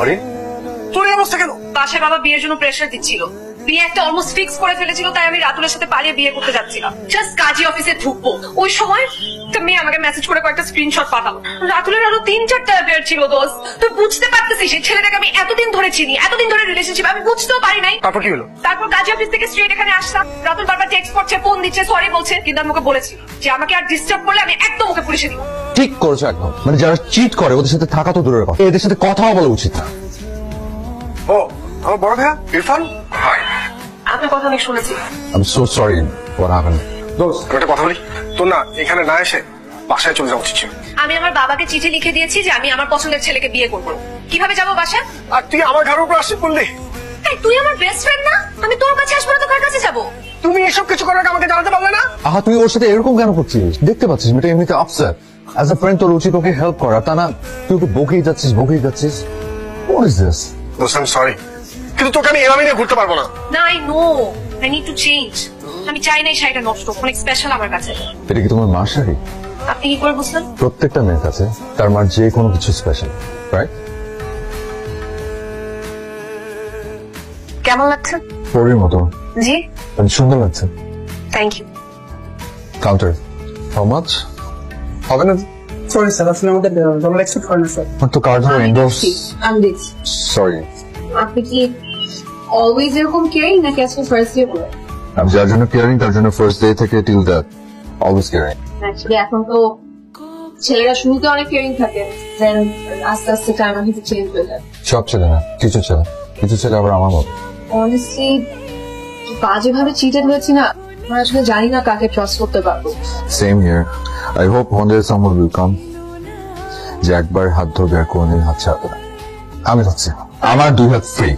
আরে তোর এই অবস্থা কেন? বাসায় বাবা বিয়ের জন্য প্রেশার দিচ্ছিল। বিয়ে একটা অলমোস্ট ফিক্স করে ফেলেছিল, তাই আমি রাতুলের সাথে পালিয়ে বিয়ে করতে যাচ্ছিলাম। জাস্ট কাজী অফিসে ঢুকবো, ওই সময় একটা মেয়ে আমাকে মেসেজ করে কয়েকটা স্ক্রিনশট পাঠালো। রাতুলের আরো 3-4টা অ্যাফেয়ার ছিল দোস্ত। তুই বুঝতে পারতেছিস সেই ছেলেটাকে আমি এতদিন ধরে চিনি, এতদিন ধরে রিলেশনশিপ, আমি বুঝতেও পারি নাই। তারপর কি হলো? তারপর কাজী অফিস থেকে স্ট্রেট এখানে আসলাম। রাতুল বারবার টেক্সট করছে, ফোন দিচ্ছে, সরি বলছে, কিন্তু আমি ওকে বলেছি যে আমাকে আর ডিস্টার্ব করলে আমি একদম ওকে পুলিশে দিব। ঠিক করেছো একদম। মানে যারা চিট করে ওদের সাথে থাকা তো দূরের কথা, এদের সাথে কথাও বলা উচিত না। ও আমার বড় ভাইয়া ইরফান। হাই। আপনার কথা অনেক শুনেছি। I'm so sorry what happened. দোস্ত একটা কথা বলি, তোর না এখানে না এসে বাসায় চলে যাওয়া উচিত ছিল। আমি আমার বাবাকে চিঠি লিখে দিয়েছি যে আমি আমার পছন্দের ছেলেকে বিয়ে করবো। কিভাবে যাবো বাসায়? আর তুই আমার ঘরের উপর আসতে বললি? এই, তুই আমার বেস্ট ফ্রেন্ড না? আমি তোর কাছে আসবো না তো কার কাছে যাবো? তুমি এসব কিছু করার আগে আমাকে জানাতে পারলে না? আহা, তুই ওর সাথে এরকম কেন করছিস? দেখতে পাচ্ছিস মেয়েটা এমনিতে আপসেট। অ্যাজ আ ফ্রেন্ড তোর উচিত ওকে হেল্প করা, তা না তুই ওকে বকেই যাচ্ছিস। What is this? দোস্ত আমি সরি, কিন্তু তোকে আমি এভাবে নিয়ে ঘুরতে পারবো না। না, I know, I need to change. আমি চাই না এই শাড়িটা নষ্ট, অনেক স্পেশাল আমার কাছে। এটা কি তোমার মার শাড়ি? আপনি কি করে বুঝলেন? প্রত্যেকটা মেয়ের কাছে তার মার যে কোনো কিছু স্পেশাল, রাইট? কেমন লাগছে? পরীর মতো। জি, সুন্দর লাগছে। Thank you. Counter how much? হবে না? সরি স্যার, আসলে আমাদের ডলার এক্সপেক্ট করেন স্যার। আমার তো কার্ড এন্ডোর্স। আমি দেখছি। সরি। আপনি কি অলওয়েজ এরকম কেয়ারিং নাকি আজকে ফার্স্ট ডে বলে? আমি যার জন্য কেয়ারিং তার জন্য ফার্স্ট ডে থেকে till that always caring. Actually এখন তো ছেলেরা শুরুতে অনেক কেয়ারিং থাকে, দেন আস্তে আস্তে টাইম হয়তো চেঞ্জ হয়ে যায়। সব ছেলে না, কিছু ছেলে আবার আমার মতো। অনেস্টলি বাজেভাবে চিটেড হয়েছি না, আমি আসলে জানি না কাকে ট্রাস্ট করতে পারবো। Same here. I hope one day someone will come যে একবার হাত ধরবে আর কোনদিন হাত ছাড়বে না। আমি হচ্ছে আমার 2 হাত ফ্রি।